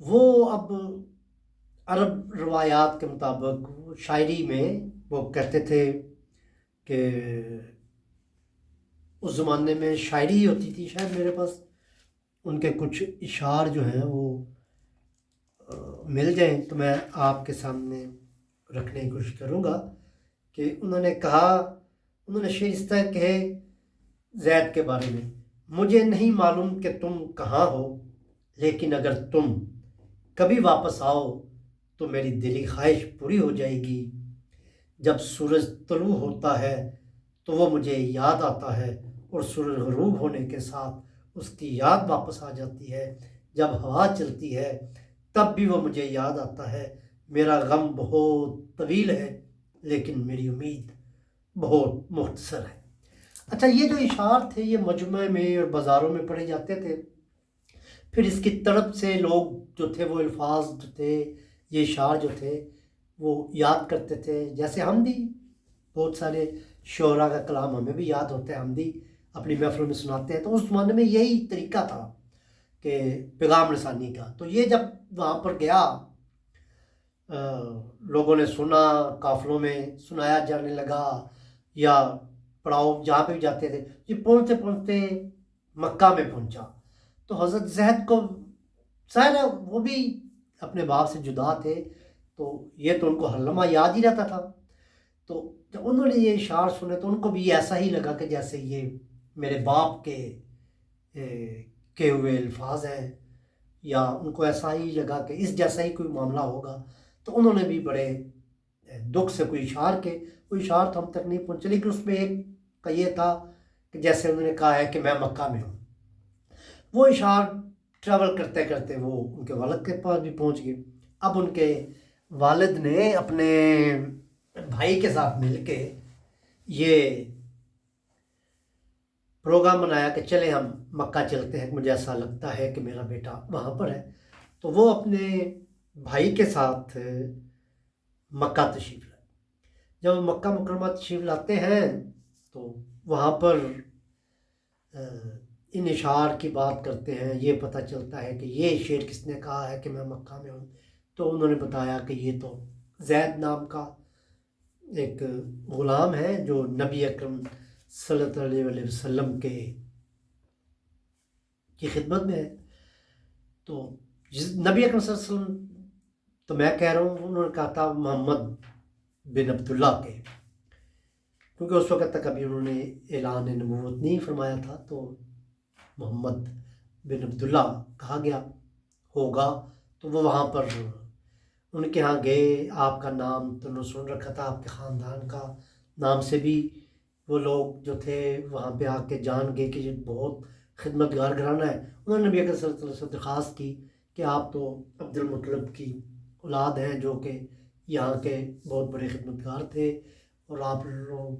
وہ اب عرب روایات کے مطابق شاعری میں وہ کہتے تھے کہ اس زمانے میں شاعری ہوتی تھی، شاید میرے پاس ان کے کچھ اشعار جو ہیں وہ مل جائیں تو میں آپ کے سامنے رکھنے کی کوشش کروں گا کہ انہوں نے کہا، انہوں نے شعر اس طرح کہے زید کے بارے میں: مجھے نہیں معلوم کہ تم کہاں ہو، لیکن اگر تم کبھی واپس آؤ تو میری دلی خواہش پوری ہو جائے گی۔ جب سورج طلوع ہوتا ہے تو وہ مجھے یاد آتا ہے، اور سورج غروب ہونے کے ساتھ اس کی یاد واپس آ جاتی ہے۔ جب ہوا چلتی ہے تب بھی وہ مجھے یاد آتا ہے۔ میرا غم بہت طویل ہے لیکن میری امید بہت مختصر ہے۔ اچھا، یہ جو اشعار تھے یہ مجمع میں اور بازاروں میں پڑھے جاتے تھے۔ پھر اس کی طرف سے لوگ جو تھے وہ الفاظ جو تھے، یہ اشعار جو تھے وہ یاد کرتے تھے۔ جیسے ہم بھی بہت سارے شعراء کا کلام ہمیں بھی یاد ہوتا ہے، ہم بھی اپنی محفلوں میں سناتے ہیں۔ تو اس زمانے میں یہی طریقہ تھا کہ پیغام رسانی کا۔ تو یہ جب وہاں پر گیا، لوگوں نے سنا، قافلوں میں سنایا جانے لگا، یا پڑاؤ جہاں پہ بھی جاتے تھے، یہ پہنچتے پہنچتے مکہ میں پہنچا۔ تو حضرت زید کو ظاہر ہے وہ بھی اپنے باپ سے جدا تھے، تو یہ تو ان کو ہر لمحہ یاد ہی رہتا تھا۔ تو جب انہوں نے یہ اشعار سنے تو ان کو بھی ایسا ہی لگا کہ جیسے یہ میرے باپ کے کہے ہوئے الفاظ ہیں، یا ان کو ایسا ہی لگا کہ اس جیسا ہی کوئی معاملہ ہوگا۔ تو انہوں نے بھی بڑے دکھ سے کوئی اشعار کے، کوئی اشعار تو ہم تک نہیں پہنچے، لیکن اس میں ایک کا یہ تھا کہ جیسے انہوں نے کہا ہے کہ میں مکہ میں ہوں۔ وہ اشعار ٹریول کرتے کرتے وہ ان کے والد کے پاس بھی پہنچ گئے۔ اب ان کے والد نے اپنے بھائی کے ساتھ مل کے یہ پروگرام بنایا کہ چلیں ہم مکہ چلتے ہیں، مجھے ایسا لگتا ہے کہ میرا بیٹا وہاں پر ہے۔ تو وہ اپنے بھائی کے ساتھ مکہ تشریف لائے۔ جب مکہ مکرمہ تشریف لاتے ہیں تو وہاں پر ان اشعار کی بات کرتے ہیں، یہ پتہ چلتا ہے کہ یہ شعر کس نے کہا ہے کہ میں مکہ میں ہوں۔ تو انہوں نے بتایا کہ یہ تو زید نام کا ایک غلام ہے جو نبی اکرم صلی اللہ علیہ وسلم کی خدمت میں ہے۔ تو نبی اکرم صلی اللہ علیہ وسلم تو میں کہہ رہا ہوں، انہوں نے کہا تھا محمد بن عبداللہ کے، کیونکہ اس وقت تک ابھی انہوں نے اعلان نبوت نہیں فرمایا تھا، تو محمد بن عبداللہ کہا گیا ہوگا۔ تو وہ وہاں پر ان کے ہاں گئے، آپ کا نام تو انہوں نے سن رکھا تھا، آپ کے خاندان کا نام سے بھی وہ لوگ جو تھے وہاں پہ آ کے جان گئے کہ یہ بہت خدمت گار گھرانہ ہے۔ انہوں نے نبی اکرم صلی اللہ علیہ وسلم سے درخواست کی کہ آپ تو عبد المطلب کی اولاد ہیں جو کہ یہاں کے بہت بڑے خدمت گار تھے، اور آپ لوگ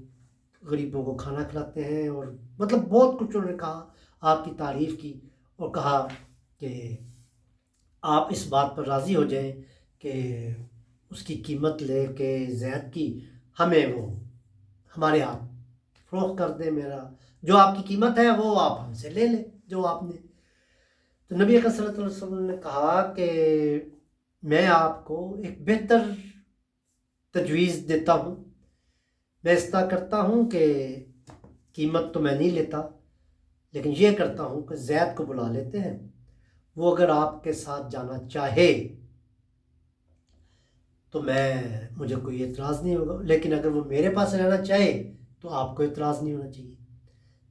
غریبوں کو کھانا کھلاتے ہیں، اور مطلب بہت کچھ انہوں نے کہا، آپ کی تعریف کی، اور کہا کہ آپ اس بات پر راضی ہو جائیں کہ اس کی قیمت لے کے زید کی ہمیں وہ ہمارے ہاتھ فروخت کر دیں، میرا جو آپ کی قیمت ہے وہ آپ ہم سے لے لیں جو آپ نے۔ تو نبی اکرم صلی اللہ علیہ وسلم نے کہا کہ میں آپ کو ایک بہتر تجویز دیتا ہوں، میں اس طرح کرتا ہوں کہ قیمت تو میں نہیں لیتا، لیکن یہ کرتا ہوں کہ زید کو بلا لیتے ہیں، وہ اگر آپ کے ساتھ جانا چاہے تو مجھے کوئی اعتراض نہیں ہوگا، لیکن اگر وہ میرے پاس رہنا چاہے تو آپ کو اعتراض نہیں ہونا چاہیے۔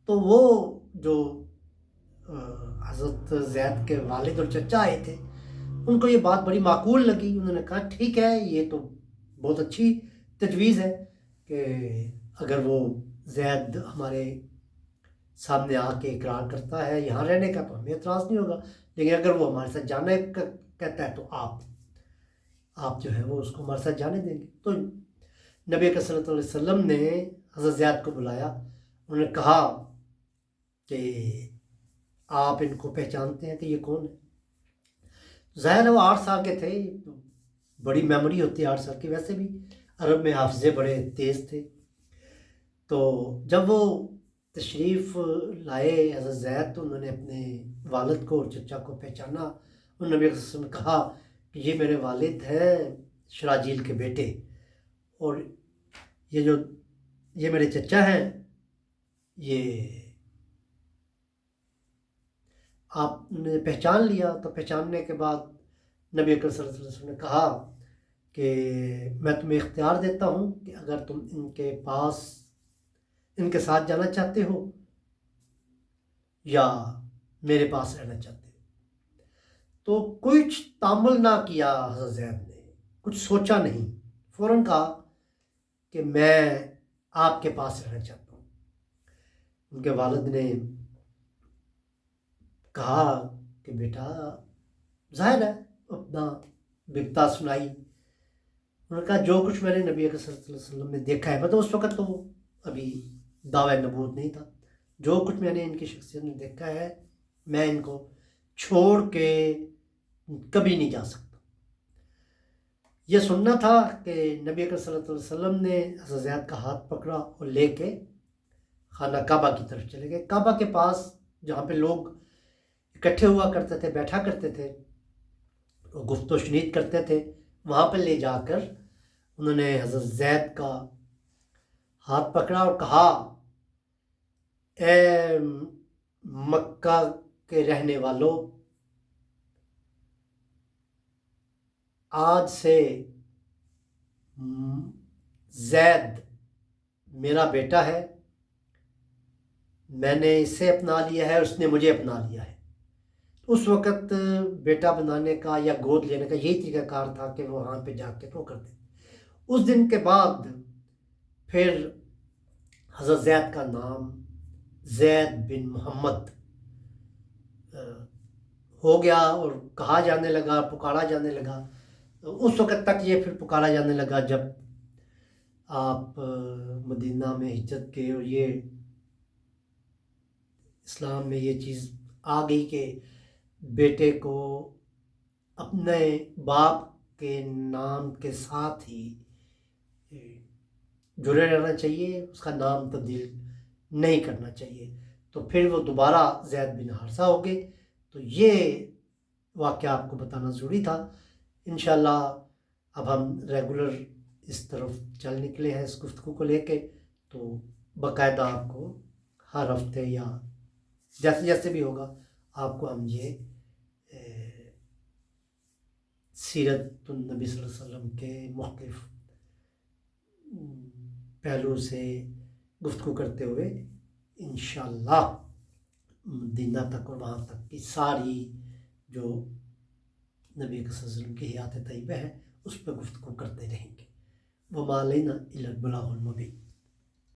تو وہ جو حضرت زید کے والد اور چچا آئے تھے ان کو یہ بات بڑی معقول لگی۔ انہوں نے کہا ٹھیک ہے، یہ تو بہت اچھی تجویز ہے کہ اگر وہ زید ہمارے سامنے آ کے اقرار کرتا ہے یہاں رہنے کا تو ہمیں اعتراض نہیں ہوگا، لیکن اگر وہ ہمارے ساتھ جانے کا کہتا ہے تو آپ جو ہے وہ اس کو ہمارے ساتھ جانے دیں گے۔ تو نبی صلی اللہ علیہ وسلم نے حضرت زید کو بلایا، انہوں نے کہا کہ آپ ان کو پہچانتے ہیں کہ یہ کون ہے؟ ظاہر ہے وہ 8 سال کے تھے، بڑی میموری ہوتی ہے 8 سال کی، ویسے بھی عرب میں حافظے بڑے تیز تھے۔ تو جب وہ تشریف لائے حضرت زید تو انہوں نے اپنے والد کو اور چچا کو پہچانا، اور نبی صلی اللہ علیہ وسلم نے کہا کہ یہ میرے والد ہیں شراجیل کے بیٹے، اور یہ میرے چچا ہیں، یہ آپ نے پہچان لیا؟ تو پہچاننے کے بعد نبی اکرم صلی اللہ علیہ وسلم نے کہا کہ میں تمہیں اختیار دیتا ہوں کہ اگر تم ان کے ساتھ جانا چاہتے ہو یا میرے پاس رہنا چاہتے ہو۔ تو کچھ تامل نہ کیا حضرت زید نے، کچھ سوچا نہیں، فوراً کہا کہ میں آپ کے پاس رہنا چاہتا ہوں۔ ان کے والد نے کہا کہ بیٹا ظاہر ہے، اپنا بپتا سنائی۔ انہوں نے کہا جو کچھ میں نے نبی اکرم صلی اللہ علیہ وسلم نے دیکھا ہے، مطلب اس وقت تو ابھی دعوی نبوت نہیں تھا، جو کچھ میں نے ان کی شخصیت میں دیکھا ہے میں ان کو چھوڑ کے کبھی نہیں جا سکتا۔ یہ سننا تھا کہ نبی اکرم صلی اللہ علیہ وسلم نے حضرت زید کا ہاتھ پکڑا اور لے کے خانہ کعبہ کی طرف چلے گئے۔ کعبہ کے پاس جہاں پہ لوگ اکٹھے ہوا کرتے تھے، بیٹھا کرتے تھے، گفت و شنید کرتے تھے، وہاں پہ لے جا کر انہوں نے حضرت زید کا ہاتھ پکڑا اور کہا اے مکہ کے رہنے والوں، آج سے زید میرا بیٹا ہے، میں نے اسے اپنا لیا ہے، اس نے مجھے اپنا لیا ہے۔ اس وقت بیٹا بنانے کا یا گود لینے کا یہی طریقہ کار تھا کہ وہ وہاں پہ جا کے وہ کرتے۔ اس دن کے بعد پھر حضرت زید کا نام زید بن محمد ہو گیا اور کہا جانے لگا، پکارا جانے لگا۔ اس وقت تک یہ پھر پکارا جانے لگا جب آپ مدینہ میں ہجرت کے اور یہ اسلام میں یہ چیز آ گئی کہ بیٹے کو اپنے باپ کے نام کے ساتھ ہی جڑے رہنا چاہیے، اس کا نام تبدیل نہیں کرنا چاہیے۔ تو پھر وہ دوبارہ زید بن حارثہ ہو گئے۔ تو یہ واقعہ آپ کو بتانا ضروری تھا۔ انشاءاللہ اب ہم ریگولر اس طرف چل نکلے ہیں اس گفتگو کو لے کے، تو باقاعدہ آپ کو ہر ہفتے یا جیسے جیسے بھی ہوگا آپ کو ہم یہ سیرت النبی صلی اللہ علیہ وسلم کے مختلف پہلو سے گفتگو کرتے ہوئے انشاءاللہ مدینہ تک اور وہاں تک کی ساری جو نبی صلی اللہ علیہ وسلم کی حیات طیبہ ہے اس پہ گفتگو کرتے رہیں گے۔ وما علینا الا البلاغ المبین۔